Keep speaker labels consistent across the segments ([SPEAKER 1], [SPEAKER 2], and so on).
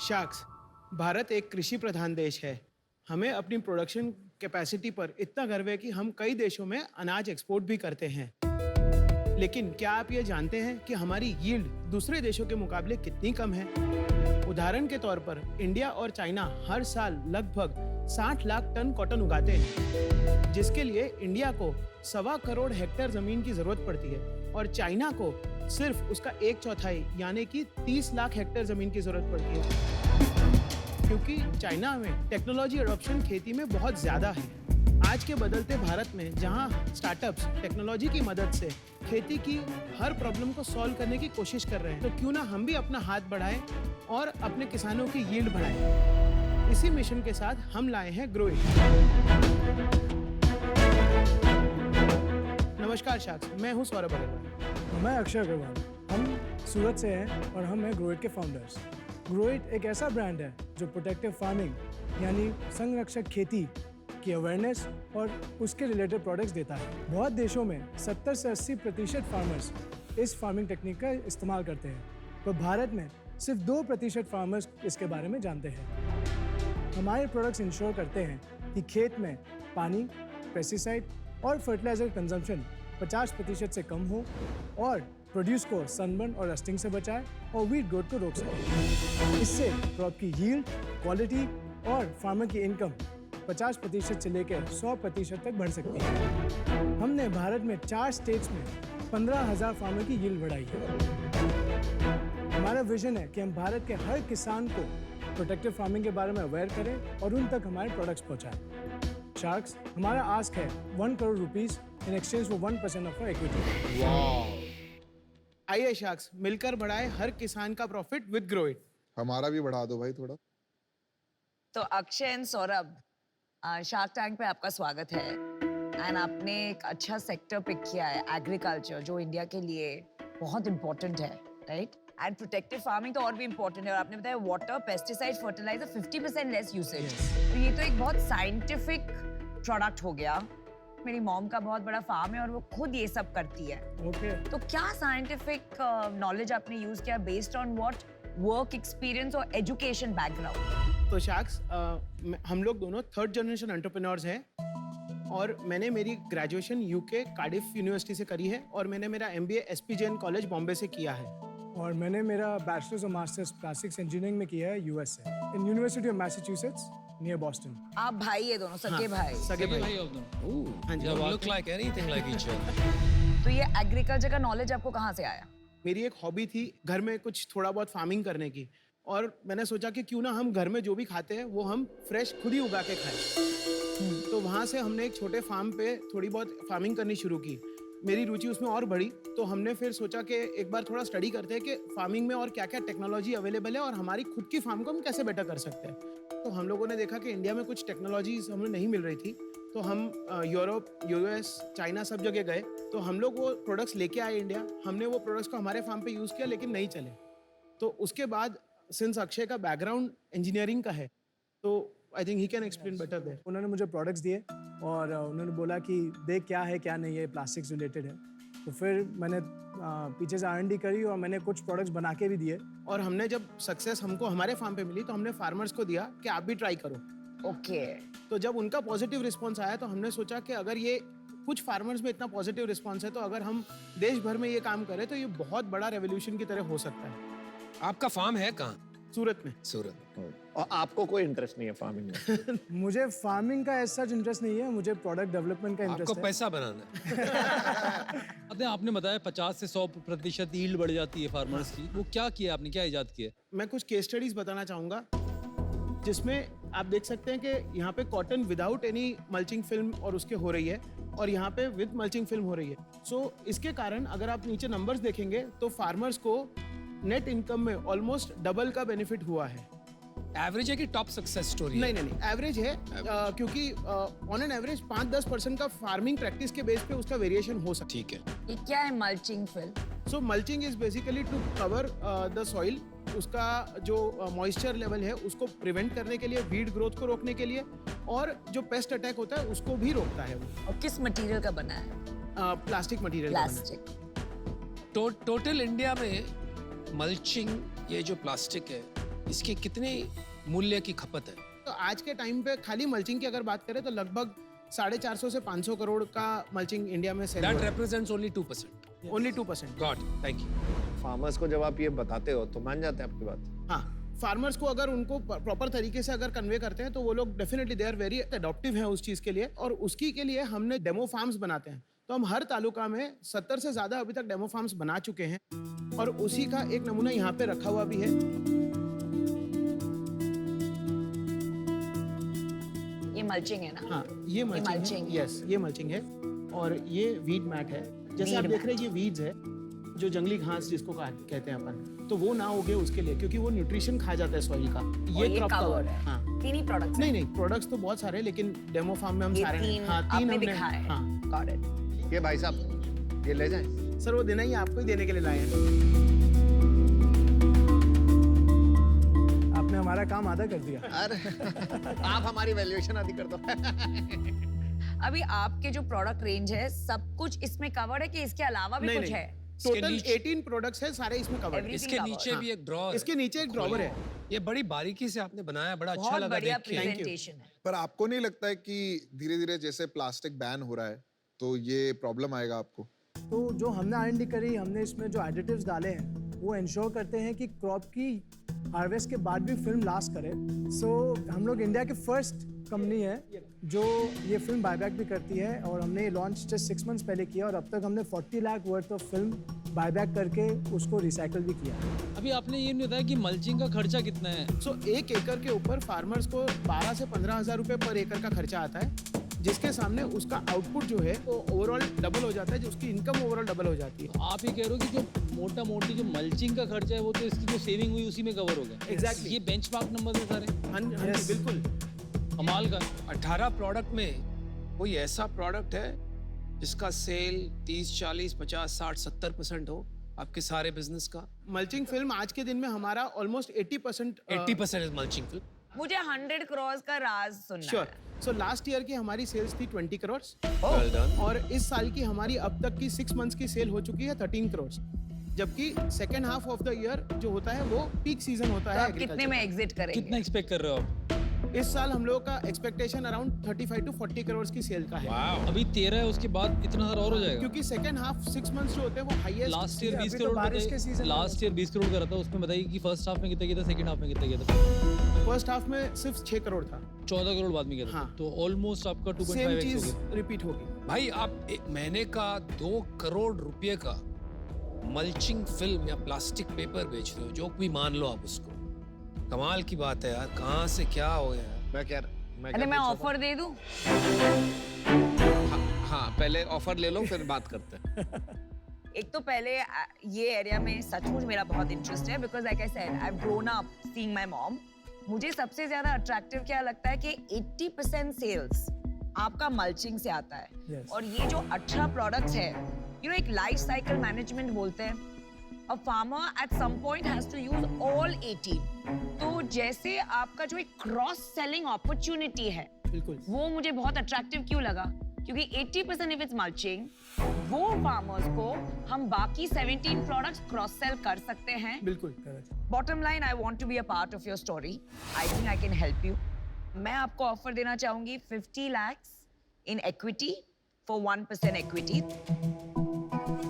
[SPEAKER 1] Sacks, Bharat एक कृषि प्रधान देश है। हमें अपनी प्रोडक्शन कैपेसिटी पर इतना गर्व है कि हम कई देशों में अनाज एक्सपोर्ट भी करते हैं। लेकिन क्या आप ये जानते हैं कि हमारी यील्ड दूसरे देशों के मुकाबले कितनी कम है? उदाहरण के तौर पर इंडिया और चाइना हर साल लगभग 60 लाख टन कॉटन उगाते हैं, जिसके लिए इंडिया को 1.25 करोड़ हेक्टेयर जमीन की जरूरत पड़ती है और चाइना को सिर्फ उसका 1/4 यानी कि 30 लाख हेक्टेयर जमीन की जरूरत पड़ती है, क्योंकि चाइना में टेक्नोलॉजी एडॉप्शन खेती में बहुत ज्यादा है। आज के बदलते भारत में जहां स्टार्टअप्स टेक्नोलॉजी की मदद से खेती की हर प्रॉब्लम को सॉल्व करने की कोशिश कर रहे हैं, तो क्यों ना हम भी अपना हाथ बढ़ाएं और अपने किसानों की यील्ड बढ़ाएं। इसी मिशन के साथ हम लाए हैं ग्रो इट। नमस्कार शाक्स, मैं हूं सौरभ अग्रवाल।
[SPEAKER 2] मैं अक्षय अग्रवाल। हम सूरत से हैं और हम हैं ग्रो इट के फाउंडर्स। ग्रो इट एक ऐसा ब्रांड है जो प्रोटेक्टिव फार्मिंग यानी संरक्षक खेती की अवेयरनेस और उसके रिलेटेड प्रोडक्ट्स देता है। बहुत देशों में 70 से 80% फार्मर्स इस फार्मिंग टेक्निक का इस्तेमाल करते हैं, पर भारत में सिर्फ 2% फार्मर्स इसके बारे में जानते हैं। हमारे प्रोडक्ट्स इंश्योर करते हैं कि खेत में पानी, पेस्टिसाइड और फर्टिलाइजर कंजम्पशन 50% से कम हो और प्रोड्यूस को सनबर्न और रस्टिंग से बचाए और वीट ग्रोथ को रोक सके। इससे क्रॉप की यील्ड, क्वालिटी और फार्मर की इनकम 50% से लेकर 100% तक बढ़ सकती है। हमने भारत में 4 स्टेट्स में 15,000 फार्मर की यील्ड बढ़ाई है। हमारा विजन है कि हम भारत के हर किसान को प्रोटेक्टिव फार्मिंग के बारे में अवेयर करें और उन तक हमारे प्रोडक्ट्स पहुंचाएं। शार्क्स, हमारा आस्क है 1 crore rupees in exchange for 1% of equity.
[SPEAKER 1] आइए शाक्स, मिलकर बढ़ाए हर किसान का प्रॉफिट विद ग्रो इट।
[SPEAKER 3] हमारा भी बढ़ा दो भाई थोड़ा।
[SPEAKER 4] तो Akshay and Saurabh, shark tank पे आपका स्वागत है। एंड आपने एक अच्छा सेक्टर पिक किया है, एग्रीकल्चर, जो इंडिया के लिए बहुत इंपॉर्टेंट है, राइट? एंड प्रोटेक्टिव फार्मिंग तो और भी इंपॉर्टेंट है। और आपने बताया water, pesticide, fertilizer 50% less usage. तो ये तो एक बहुत साइंटिफिक प्रोडक्ट हो गया। मेरी मॉम का बहुत बड़ा फार्म है और वो खुद ये सब करती है। तो क्या साइंटिफिक नॉलेज आपने यूज किया based on what work experience और एजुकेशन बैकग्राउंड?
[SPEAKER 1] तो शाक्स, हम लोग दोनों 3rd जनरेशन एंटरप्रेन्योर्स हैं और मैंने मेरी ग्रेजुएशन यूके कार्डिफ यूनिवर्सिटी से करी है और मैंने मेरा MBA SP Jain college Bombay से किया है।
[SPEAKER 2] और मैंने मेरा बैचलर्स और मास्टर्स प्लास्टिक्स इंजीनियरिंग में किया है US से, in university of Massachusetts near Boston.
[SPEAKER 4] आप भाई है दोनों, सगे भाई?
[SPEAKER 1] सगे भाई।
[SPEAKER 5] हाँ जी, look like anything like each other.
[SPEAKER 4] तो ये एग्रीकल्चर का नॉलेज आपको कहाँ से आया?
[SPEAKER 1] मेरी एक हॉबी थी घर में कुछ थोड़ा बहुत फार्मिंग करने की, और मैंने सोचा कि क्यों ना हम घर में जो भी खाते हैं वो हम फ्रेश खुद ही उगा के खाएं। तो वहाँ से हमने एक छोटे फार्म पे थोड़ी बहुत फार्मिंग करनी शुरू की। मेरी रुचि उसमें और बढ़ी, तो हमने फिर सोचा कि एक बार थोड़ा स्टडी करते हैं कि फार्मिंग में और क्या क्या टेक्नोलॉजी अवेलेबल है और हमारी खुद की फार्म को हम कैसे बेटर कर सकते हैं। तो हम लोगों ने देखा कि इंडिया में कुछ टेक्नोलॉजीज हमें नहीं मिल रही थी, तो हम यूरोप, US, चाइना सब जगह गए। तो हम लोग वो प्रोडक्ट्स लेके आए इंडिया। हमने वो प्रोडक्ट्स को हमारे फार्म पे यूज़ किया, लेकिन नहीं चले। तो उसके बाद सिंस अक्षय का बैकग्राउंड इंजीनियरिंग का है, तो I think he can explain better there.
[SPEAKER 2] उन्होंने मुझे प्रोडक्ट्स दिए और उन्होंने बोला कि देख क्या है क्या नहीं है, प्लास्टिक्स रिलेटेड है। तो फिर मैंने पीछे से R&D करी और मैंने कुछ प्रोडक्ट्स बना के भी दिए।
[SPEAKER 1] और हमने जब सक्सेस हमको हमारे फार्म पे मिली तो हमने फार्मर्स को दिया कि आप भी ट्राई करो।
[SPEAKER 4] ओके।
[SPEAKER 1] तो जब उनका पॉजिटिव रिस्पॉन्स आया तो हमने सोचा कि अगर ये कुछ फार्मर्स में इतना पॉजिटिव रिस्पॉन्स है, तो अगर हम देश भर में ये काम करें तो ये बहुत बड़ा रेवोल्यूशन की तरह हो सकता है।
[SPEAKER 5] आपका फार्म है कहाँ?
[SPEAKER 1] सूरत में।
[SPEAKER 5] सूरत।
[SPEAKER 6] और आपको कोई इंटरेस्ट नहीं है फार्मिंग में?
[SPEAKER 2] मुझे फार्मिंग का ऐसा इंटरेस्ट नहीं है, मुझे प्रोडक्ट डेवलपमेंट का इंटरेस्ट
[SPEAKER 5] आपको
[SPEAKER 2] है।
[SPEAKER 5] पैसा बनाना है।
[SPEAKER 7] आपने बताया 50 से 100% यील्ड बढ़ जाती है फार्मर्स की। वो क्या किया आपने, क्या इजाद किया?
[SPEAKER 1] मैं कुछ केस स्टडीज बताना चाहूँगा, जिसमें आप देख सकते हैं कि यहाँ पे cotton without any mulching film और उसके हो रही है, और यहाँ पे विद मल्चिंग फिल्म हो रही है। सो इसके कारण अगर आप नीचे नंबर्स देखेंगे तो फार्मर्स को नेट इनकम में ऑलमोस्ट डबल का बेनिफिट हुआ है।
[SPEAKER 5] एवरेज है कि टॉप सक्सेस स्टोरी?
[SPEAKER 1] नहीं, एवरेज है, क्योंकि ऑन एन एवरेज 5-10% का फार्मिंग प्रैक्टिस के बेस पे उसका वेरिएशन हो सकता है।
[SPEAKER 5] ठीक है।
[SPEAKER 4] ये क्या है mulching film?
[SPEAKER 1] So mulching is basically to cover the soil, उसका जो मॉइस्चर लेवल है उसको प्रिवेंट करने के लिए, वीड ग्रोथ को रोकने के लिए, और जो पेस्ट अटैक होता है उसको भी रोकता है वो।
[SPEAKER 4] और किस मटेरियल का बना है?
[SPEAKER 1] Plastic material.
[SPEAKER 4] Plastic.
[SPEAKER 5] Total India में मल्चिंग, ये जो प्लास्टिक है, इसके कितने मूल्य की खपत है?
[SPEAKER 1] तो आज के टाइम पे खाली मल्चिंग की अगर बात करें तो लगभग 450 से 500 करोड़ का मल्चिंग इंडिया में सेल
[SPEAKER 5] That
[SPEAKER 1] हो रहा
[SPEAKER 5] represents only 2%.
[SPEAKER 1] है। Only 2%।
[SPEAKER 5] Got it. Thank you.
[SPEAKER 6] Farmers को जब आप ये बताते हो तो मान जाते हैं आपकी बात?
[SPEAKER 1] हाँ, फार्मर्स को अगर उनको प्रॉपर तरीके से अगर कन्वे करते हैं तो वो लोग definitely they are very adaptive हैं उस चीज़ के लिए, और उसकी के लिए हमने डेमो फार्म्स बनाते हैं। तो हम हर तालुका में 70 से ज़्यादा अभी तक डेमो फार्म्स बना चुके हैं, और उसी का एक नमूना यहाँ पे रखा हुआ भी है।
[SPEAKER 4] ये मल्चिंग है ना?
[SPEAKER 1] हाँ, ये मल्चिंग
[SPEAKER 4] mulching
[SPEAKER 1] है। यस, ये मल्चिंग है, और ये वीड मैट है। जैसे आप
[SPEAKER 4] Weed
[SPEAKER 1] देख रहे हैं ये वीड्स है, जो जंगली घास जिसको कहते हैं अपन, तो वो ना उगे उसके लिए, क्योंकि वो न्यूट्रिशन खा जाता है सॉइल का।
[SPEAKER 4] और ये
[SPEAKER 1] क्रॉप
[SPEAKER 4] cover है।
[SPEAKER 1] हाँ,
[SPEAKER 4] 3 ही प्रोडक्ट्स
[SPEAKER 1] नहीं प्रोडक्ट्स तो बहुत सारे हैं, लेकिन डेमो फार्म में हम
[SPEAKER 4] ये
[SPEAKER 1] सारे
[SPEAKER 4] 3
[SPEAKER 1] हाँ,
[SPEAKER 4] आपने
[SPEAKER 1] हमने
[SPEAKER 4] दिखाए हैं।
[SPEAKER 1] हाँ।
[SPEAKER 4] Got it.
[SPEAKER 6] ये भाई साहब ये ले जाएं।
[SPEAKER 1] सर वो देना ही आपको ही देने के लिए लाए हैं।
[SPEAKER 2] आपने हमारा काम आधा कर दिया।
[SPEAKER 6] अरे आप हमारी वैल्यूएशन आदि कर दो।
[SPEAKER 4] अभी आपके जो प्रोडक्ट रेंज है सब कुछ इसमें कवर्ड है कि इसके अलावा भी
[SPEAKER 1] नहीं,
[SPEAKER 4] कुछ
[SPEAKER 1] नहीं।
[SPEAKER 4] है?
[SPEAKER 1] टोटल
[SPEAKER 5] नीचे-
[SPEAKER 1] 18 प्रोडक्ट्स है, सारे इसमें कवर है।
[SPEAKER 4] Everything
[SPEAKER 5] इसके
[SPEAKER 4] covered.
[SPEAKER 5] नीचे भी एक ड्रॉर
[SPEAKER 1] इसके नीचे एक ड्रॉवर है।
[SPEAKER 5] ये बड़ी बारीकी से आपने बनाया, बड़ा अच्छा
[SPEAKER 4] बहुत
[SPEAKER 5] लगा
[SPEAKER 4] बढ़िया
[SPEAKER 5] देख के।
[SPEAKER 4] प्रेजेंटेशन है।
[SPEAKER 3] पर आपको नहीं लगता है कि धीरे धीरे जैसे प्लास्टिक बैन हो रहा है तो ये प्रॉब्लम आएगा आपको?
[SPEAKER 2] तो जो हमने R&D करी, हमने इसमें जो एडिटिव्स डाले हैं वो इंश्योर करते हैं कि क्रॉप की हार्वेस्ट के बाद भी फिल्म लास्ट करे। सो हम लोग इंडिया के फर्स्ट कंपनी है जो ये फिल्म बायबैक भी करती है, और हमने ये लॉन्च जस्ट 6 मंथ्स पहले किया, और अब तक हमने 40 lakh worth of film buyback करके उसको रिसाइकल भी किया।
[SPEAKER 7] अभी आपने ये नहीं बताया कि मल्चिंग का खर्चा कितना है?
[SPEAKER 1] सो 1 एकड़ के ऊपर फार्मर्स को 12 से 15 हज़ार रुपए पर एकड़ का खर्चा आता है, जिसके सामने उसका आउटपुट जो है वो ओवरऑल डबल हो जाता है, जो उसकी इनकम ओवरऑल डबल हो जाती है।
[SPEAKER 7] आप ये कह रहे हो कि जो मोटा मोटी जो मल्चिंग का खर्चा है वो तो इसकी जो सेविंग हुई उसी में कवर हो गया।
[SPEAKER 1] Exactly.
[SPEAKER 7] ये बेंचमार्क नंबर है सारे,
[SPEAKER 1] हाँ जी,
[SPEAKER 2] Yes.
[SPEAKER 1] बिल्कुल।
[SPEAKER 7] कमाल का।
[SPEAKER 5] 18 प्रोडक्ट में कोई ऐसा प्रोडक्ट है जिसका सेल 30, 40, 50, 60, 70% हो आपके सारे बिजनेस का?
[SPEAKER 1] मल्चिंग फिल्म आज के दिन में हमारा ऑलमोस्ट 80%
[SPEAKER 5] 80% इज मल्चिंग फिल्म।
[SPEAKER 4] मुझे 100 करोड़ का राज सुनना
[SPEAKER 1] श्योर।
[SPEAKER 4] है।
[SPEAKER 1] सो लास्ट ईयर की हमारी सेल्स थी 20 करोड़,
[SPEAKER 5] वेल डन।
[SPEAKER 1] और इस साल की हमारी अब तक की 6 मंथ्स की सेल हो चुकी है 13 करोड़, जबकि second half of the year जो होता है वो पीक सीजन होता
[SPEAKER 4] तो
[SPEAKER 1] है
[SPEAKER 4] आप कितने
[SPEAKER 1] agriculture
[SPEAKER 4] में
[SPEAKER 1] का।
[SPEAKER 4] एग्जिट
[SPEAKER 7] कितना
[SPEAKER 4] करेंगे?
[SPEAKER 7] एक्सपेक्ट कर रहे हो आप?
[SPEAKER 1] इस साल हम लोगों का एक्सपेक्टेशन अराउंड 35 to 40 करोड़ की सेल का है,
[SPEAKER 5] वाओ।
[SPEAKER 7] अभी 13 है, उसके बाद इतना सारा और हो जाएगा।
[SPEAKER 1] क्योंकि सेकेंड हाफ 6 मंथ्स जो होते हैं वो हाईएस्ट।
[SPEAKER 7] लास्ट ईयर
[SPEAKER 2] अभी
[SPEAKER 7] 20
[SPEAKER 2] तो
[SPEAKER 7] करोड़
[SPEAKER 2] बारिश के season में-
[SPEAKER 7] लास्ट ईयर 20 करोड़ का रहा था, उसमें बताइए कि फर्स्ट हाफ में कितना किया था, सेकंड हाफ में कितना किया था?
[SPEAKER 1] फर्स्ट हाफ में सिर्फ 6 करोड़ था।
[SPEAKER 7] 14 करोड़ बाद में किया था।
[SPEAKER 1] हाँ।
[SPEAKER 7] तो ऑलमोस्ट आपका
[SPEAKER 1] सेम
[SPEAKER 7] 2.5x हो
[SPEAKER 1] चीज
[SPEAKER 7] गया।
[SPEAKER 1] रिपीट होगी।
[SPEAKER 5] भाई आप एक महीने का 2 करोड़ रुपए का मल्चिंग फिल्म या प्लास्टिक पेपर बेच रहे हो, जो भी मान लो आप उसको। कमाल की बात है यार, कहाँ से क्या हो गया यार।
[SPEAKER 4] अरे मैं ऑफर दे दूं?
[SPEAKER 6] हाँ पहले ऑफर ले लो फिर बात करते हैं।
[SPEAKER 4] एक तो पहले ये एरिया में सचमुच मेरा बहुत इंटरेस्ट है, because like I said I have grown up seeing my mom. मुझे सबसे ज्यादा अट्रैक्टिव क्या लगता है कि 80% सेल्स आपका मल्चिंग से आता है।
[SPEAKER 2] Yes.
[SPEAKER 4] और ये जो 18 प्रोडक्ट्स है, यू नो, एक लाइफ साइकिल मैनेजमेंट बोलते हैं। A farmer at some point has to use all 18. तो जैसे आपका जो एक क्रॉस सेलिंग अपॉर्चुनिटी है,
[SPEAKER 1] बिल्कुल।
[SPEAKER 4] वो मुझे बहुत अट्रैक्टिव क्यों लगा? क्योंकि 80% इफ इट्स मल्चिंग, वो फार्मर्स को हम बाकी 17 प्रोडक्ट्स क्रॉस सेल कर सकते हैं।
[SPEAKER 1] बिल्कुल।
[SPEAKER 4] Bottom line, I want to be a part of your story. I think I can help you. मैं आपको ऑफर देना चाहूंगी 50 lakhs in equity for 1% equity.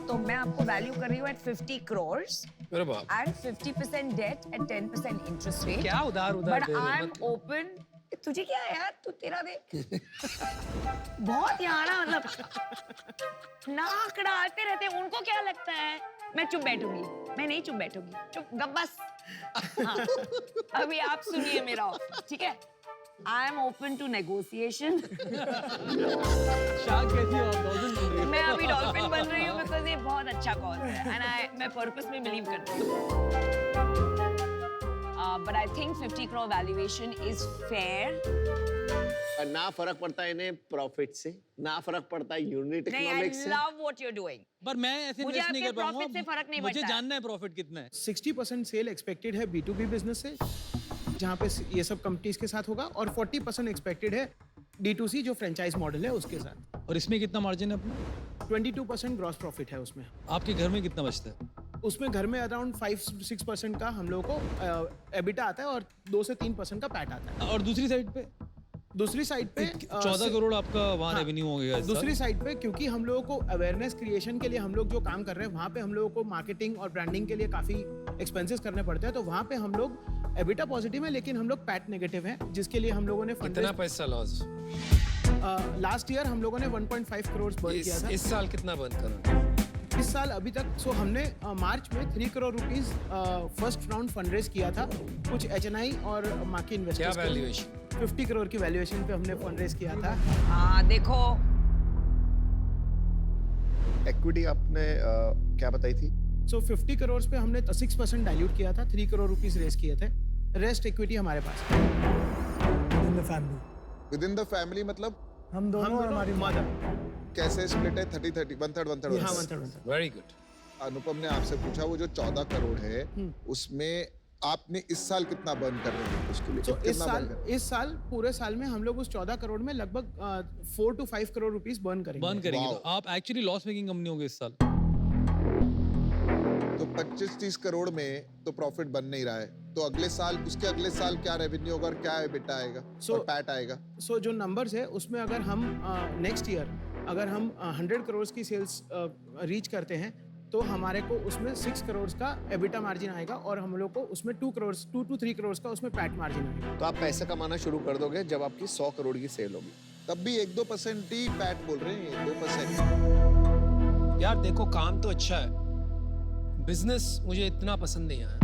[SPEAKER 4] तो मैं आपको वैल्यू कर रही हूँ एट 50 crores
[SPEAKER 5] अरे बाप,
[SPEAKER 4] and 50% debt at 10% interest rate.
[SPEAKER 5] क्या उधार उधार
[SPEAKER 4] बट
[SPEAKER 5] दे रहे हो,
[SPEAKER 4] आई एम
[SPEAKER 5] मत-
[SPEAKER 4] ओपन। तुझे क्या है यार, तू तेरा देख। बहुत यहाँ ना, मतलब नाक डालते रहते हैं। उनको क्या लगता है मैं चुप बैठूंगी? मैं नहीं चुप बैठूंगी, चुप गप बस। हाँ, अभी आप सुनिए मेरा ऑफर, ठीक है? I am open to negotiation.
[SPEAKER 7] Shark कैसी हो आप? डॉल्फिन बन रही हो।
[SPEAKER 4] मैं अभी डॉल्फिन बन रही हूँ बिकॉज ये बहुत अच्छा कॉज है, एंड मैं पर्पस में बिलीव करती हूँ। But I think 50 crore valuation is fair.
[SPEAKER 6] ना फर्क पड़ता है इन्हें प्रॉफिट से, ना फर्क पड़ता है यूनिट
[SPEAKER 4] नहीं, आई
[SPEAKER 6] इकोनॉमिक्स से।
[SPEAKER 4] Love what you are doing.
[SPEAKER 7] पर मैं ऐसे
[SPEAKER 4] मुझे
[SPEAKER 7] इन्वेस्ट नहीं कर
[SPEAKER 4] आपके
[SPEAKER 7] पाऊंगा।
[SPEAKER 4] profit से फर्क नहीं
[SPEAKER 7] मुझे
[SPEAKER 4] पड़ता है।
[SPEAKER 7] जानना है प्रॉफिट कितना है।
[SPEAKER 1] 60% सेल एक्सपेक्टेड है B2B बिजनेस से, जहाँ पे ये सब कंपनीज के साथ होगा, और 40% एक्सपेक्टेड है D2C जो फ्रेंचाइज मॉडल है उसके साथ।
[SPEAKER 7] और इसमें कितना मार्जिन है अपना?
[SPEAKER 1] 22% ग्रॉस प्रॉफिट है उसमें।
[SPEAKER 7] आपके घर में कितना बचता है?
[SPEAKER 1] उसमें घर में अराउंड 5-6% का हम लोगों को एबिटा आता है और 2 से 3% का पैट आता है।
[SPEAKER 7] और दूसरी साइड पे
[SPEAKER 1] दूसरी साइड पे
[SPEAKER 7] 14 करोड़ आपका वहाँ
[SPEAKER 1] हाँ,
[SPEAKER 7] रेवेन्यू हो गया इस साल।
[SPEAKER 1] दूसरी साइड पे क्योंकि हम लोगों को अवेयरनेस क्रिएशन के लिए हम लोग जो काम कर रहे हैं वहाँ पे हम लोगों को मार्केटिंग और ब्रांडिंग के लिए काफ़ी एक्सपेंसेस करने पड़ते हैं, तो वहाँ पे हम लोग एबिटा पॉजिटिव है लेकिन हम लोग पैट नेगेटिव हैं, जिसके लिए हम लोगों ने
[SPEAKER 5] कितना पैसा लॉस?
[SPEAKER 1] लास्ट ईयर हम लोगों ने 1.5 करोड़ बर्न किया था।
[SPEAKER 5] इस साल कितना बर्न करोगे?
[SPEAKER 1] इस साल अभी तक हमने मार्च में 3 crore rupees first round fundraise किया था, कुछ HNI और मार्केट
[SPEAKER 5] क्या
[SPEAKER 1] इन्वेस्टर्स
[SPEAKER 5] वैल्यूएशन?
[SPEAKER 1] 50 करोड़ की वैल्यूएशन पे हमने फंडरेज किया था।
[SPEAKER 4] हाँ देखो,
[SPEAKER 3] इक्विटी आपने क्या बताई थी?
[SPEAKER 1] 50 करोड़ पे हमने 6% डाइल्यूट किया था, 3 करोड़ रुपीस रेज किए थे, रेस्ट इक्विटी हमारे पास है।
[SPEAKER 2] In the family
[SPEAKER 3] with in the family मतलब
[SPEAKER 2] हम दोनों और हमारी
[SPEAKER 1] मदर।
[SPEAKER 3] कैसे स्प्लिट है? 30-30, 1/3
[SPEAKER 1] हाँ, 1/3
[SPEAKER 5] वेरी गुड।
[SPEAKER 3] अनुपम ने आपसे पूछा वो जो 14 करोड़ है उसमें आपने इस साल कितना बर्न कर रहे हैं उसके लिए?
[SPEAKER 1] तो
[SPEAKER 3] कितना burn कर रहे हैं?
[SPEAKER 1] इस साल पूरे साल में हम लोग उस 14 करोड़ में लगभग 4 to 5 करोड़ रुपीस बर्न करेंगे।
[SPEAKER 7] बर्न करेंगे
[SPEAKER 3] Wow.
[SPEAKER 7] तो आप एक्चुअली लॉस मेकिंग कंपनी होंगे इस साल।
[SPEAKER 3] तो 25-30 करोड़ में तो प्रॉफिट बन नहीं रहा है, तो अगले साल उसके अगले साल क्या रेवेन्यू होगा और क्या एबिटा आएगा और पैट आएगा?
[SPEAKER 1] सो जो नंबर्स है उसमें अगर हम नेक्स्ट ईयर अगर हम 100 करोड़ की सेल्स रीच करते हैं तो हमारे को उसमें 6 करोड़ का एबिटा मार्जिन आएगा और हम लोग को उसमें 2 to 3 करोड़ का उसमें पैट मार्जिन आएगा।
[SPEAKER 6] तो आप पैसा कमाना शुरू कर दोगे जब आपकी 100 करोड़ की सेल होगी।
[SPEAKER 3] तब भी 1-2% ही पैट बोल रहे हैं, 2%।
[SPEAKER 5] यार देखो, काम तो अच्छा है, बिजनेस मुझे इतना पसंद नहीं आया।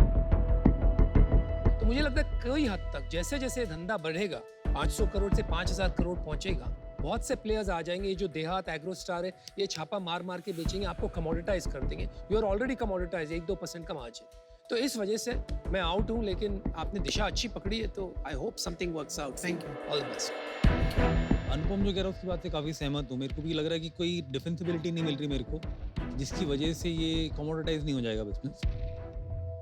[SPEAKER 5] तो मुझे लगता है कई हद तक जैसे जैसे धंधा बढ़ेगा, 500 करोड़ से 5000 करोड़ पहुंचेगा, बहुत से प्लेयर्स आ जाएंगे। ये जो देहात एग्रो स्टार है, ये छापा मार मार के बेचेंगे, आपको कमोडिटाइज कर देंगे। यू आर ऑलरेडी कमोडिटाइज, 1-2% का मार्जिन। तो इस वजह से मैं आउट हूँ, लेकिन आपने दिशा अच्छी पकड़ी है, तो I hope something works out.
[SPEAKER 1] Thank you.
[SPEAKER 5] All the best.
[SPEAKER 7] Anupam जो कह रहा है उसकी बात से काफ़ी सहमत हूँ। मेरे को भी लग रहा है कि कोई डिफेंसिबिलिटी नहीं मिल रही मेरे को, जिसकी वजह से ये कमोडिटाइज नहीं हो जाएगा बिजनेस।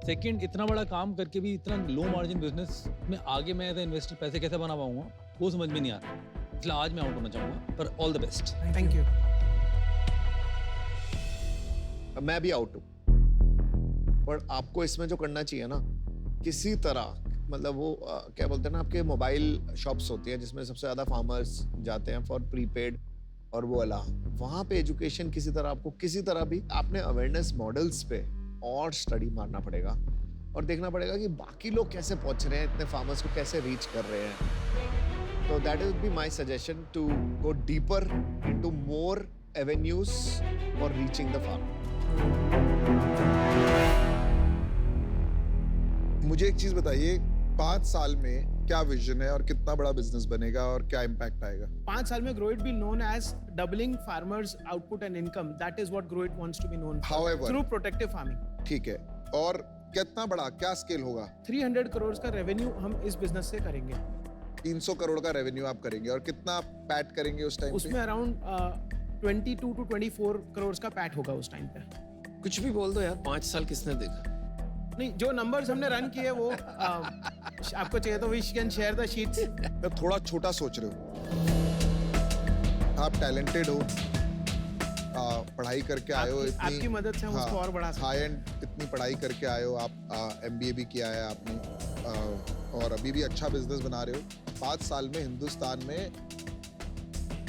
[SPEAKER 7] सेकंड, इतना बड़ा काम करके भी इतना लो मार्जिन बिजनेस में आगे मैं एज ए इन्वेस्टर पैसे कैसे बना पाऊंगा, वो समझ में नहीं आ रहा। इसलिए आज मैं आउट होना चाहूँगा, पर all the best.
[SPEAKER 1] Thank you.
[SPEAKER 6] मैं भी आउट हूँ, पर आपको इसमें जो करना चाहिए ना, किसी तरह मतलब वो क्या बोलते हैं ना, आपके मोबाइल शॉप्स होती हैं जिसमें सबसे ज्यादा फार्मर्स जाते हैं फॉर प्रीपेड और वो वाला, वहाँ पे एजुकेशन किसी तरह आपको किसी तरह भी आपने अवेयरनेस मॉडल्स पे और स्टडी मारना पड़ेगा और देखना पड़ेगा कि बाकी लोग कैसे पहुंच रहे हैं, इतने फार्मर्स को कैसे रीच कर रहे हैं। तो that would be my suggestion to go deeper into more avenues for reaching the farmer.
[SPEAKER 3] मुझे एक चीज बताइए, 5 साल में क्या विजन है और कितना बड़ा बिजनेस बनेगा और क्या इम्पैक्ट आएगा?
[SPEAKER 1] 5 साल में Growit be known as doubling farmers output and income. That is what Growit wants to be known
[SPEAKER 3] However-
[SPEAKER 1] through protective farming.
[SPEAKER 3] ठीक है, और कितना बड़ा, क्या स्केल होगा?
[SPEAKER 1] 300 करोड़ का रेवेन्यू हम इस बिजनेस से करेंगे।
[SPEAKER 3] 300 करोड़ का रेवेन्यू आप करेंगे और कितना पैट करेंगे उस टाइम
[SPEAKER 1] उसमें
[SPEAKER 3] पे?
[SPEAKER 1] अराउंड 22 to 24 करोड़ का पैट होगा उस टाइम पे।
[SPEAKER 5] कुछ भी बोल दो यार, 5 साल किसने देखा?
[SPEAKER 1] नहीं, जो नंबर्स हमने रन किए वो आपको चाहिए तो we can share the sheets.
[SPEAKER 3] मैं थोड़ा छोटा सोच रहे हो, आप टैलेंटेड हो, पढ़ाई करके आए हो, इतनी
[SPEAKER 1] आपकी मदद से हम उसको और बढ़ा सकते हैं।
[SPEAKER 3] हाई एंड इतनी पढ़ाई करके आए हो आप, MBA भी किया है आपने, और अभी भी अच्छा बिजनेस बना रहे हो। 5 साल में हिंदुस्तान में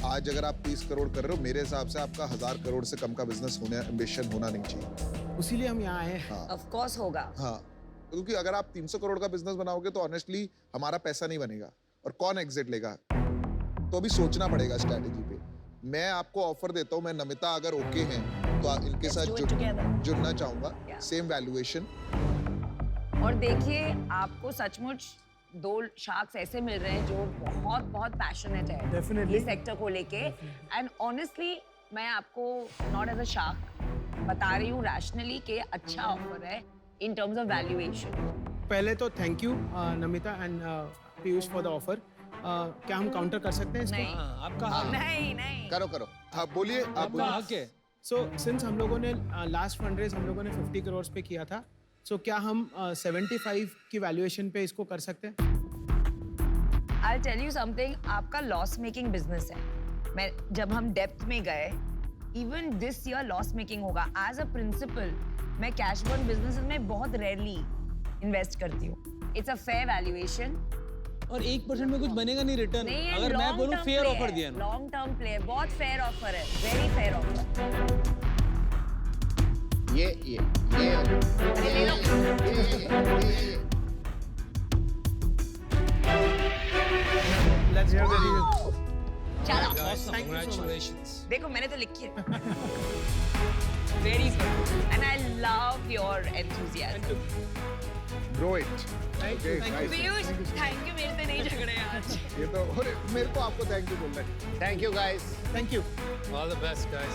[SPEAKER 3] आज अगर आप 30 करोड़ कर रहे हो, मेरे हिसाब से आपका 1000 करोड़ से कम का बिजनेस होने एम्बिशन होना नहीं चाहिए।
[SPEAKER 1] इसीलिए हम यहाँ आए हैं।
[SPEAKER 3] हाँ
[SPEAKER 4] ऑफ कोर्स होगा।
[SPEAKER 3] हाँ, क्योंकि अगर आप 300 करोड़ का बिजनेस बनाओगे तो ऑनेस्टली हमारा पैसा नहीं बनेगा और कौन एग्जिट लेगा, तो अभी सोचना पड़ेगा स्ट्रैटेजी पे। मैं आपको ऑफर देता हूँ, मैं नमिता अगर ओके हैं तो इनके
[SPEAKER 4] Let's
[SPEAKER 3] साथ
[SPEAKER 4] do it together.
[SPEAKER 3] जुड़ना चाहूंगा।
[SPEAKER 4] Yeah.
[SPEAKER 3] Same valuation.
[SPEAKER 4] और देखिए, आपको सचमुच 2 शार्क्स ऐसे मिल रहे हैं जो बहुत बहुत पैशनेट है
[SPEAKER 2] Definitely.
[SPEAKER 4] ये सेक्टर को लेके। एंड ऑनेस्टली मैं आपको नॉट एज अ शार्क बता रही हूँ, रैशनली कि अच्छा ऑफर है इन टर्म्स ऑफ वैल्यूएशन।
[SPEAKER 1] पहले तो thank you Namita and Piyush for the offer. क्या हम काउंटर कर सकते हैं इसको?
[SPEAKER 4] नहीं
[SPEAKER 5] हाँ, आपका हाल।
[SPEAKER 4] नहीं नहीं,
[SPEAKER 3] करो करो, आप बोलिए, आप
[SPEAKER 7] आपका
[SPEAKER 3] बोलिए।
[SPEAKER 7] हक है।
[SPEAKER 1] सो सिंस हम लोगों ने लास्ट फंड रेज हम लोगों ने 50 करोड़ पे किया था, सो क्या हम 75 की वैल्यूएशन पे इसको कर सकते हैं?
[SPEAKER 4] आई टेल यू समथिंग, आपका लॉस मेकिंग बिजनेस है। मैं जब हम डेप्थ में गए, even this year loss making होगा। एज अ प्रिंसिपल मैं कैश बर्न बिजनेसेस में बहुत रेयरली इन्वेस्ट करती हूँ. It's a fair valuation.
[SPEAKER 7] और 1% में कुछ बनेगा नहीं रिटर्न.
[SPEAKER 4] नहीं है,
[SPEAKER 7] अगर मैं बोलूं फेयर ऑफर दिया ना,
[SPEAKER 4] लॉन्ग टर्म प्ले, बहुत फेयर ऑफर है, वेरी फेयर ऑफर.
[SPEAKER 6] ये
[SPEAKER 4] अरे ले लो.
[SPEAKER 1] Let's hear the review.
[SPEAKER 4] चलो.
[SPEAKER 5] Guys,
[SPEAKER 1] Thank you so much.
[SPEAKER 5] congratulations.
[SPEAKER 4] देखो मैंने तो लिखी है. Very good. And I love your enthusiasm.
[SPEAKER 3] Grow it.
[SPEAKER 1] Thank you,
[SPEAKER 3] Okay,
[SPEAKER 1] thank you.
[SPEAKER 3] guys.
[SPEAKER 4] Piyush, thank you, मेरे से नहीं झगड़े आज.
[SPEAKER 3] ये तो अरे मेरे को आपको थैंक यू बोलना है.
[SPEAKER 6] Thank you guys.
[SPEAKER 1] Thank you.
[SPEAKER 5] All the best, guys.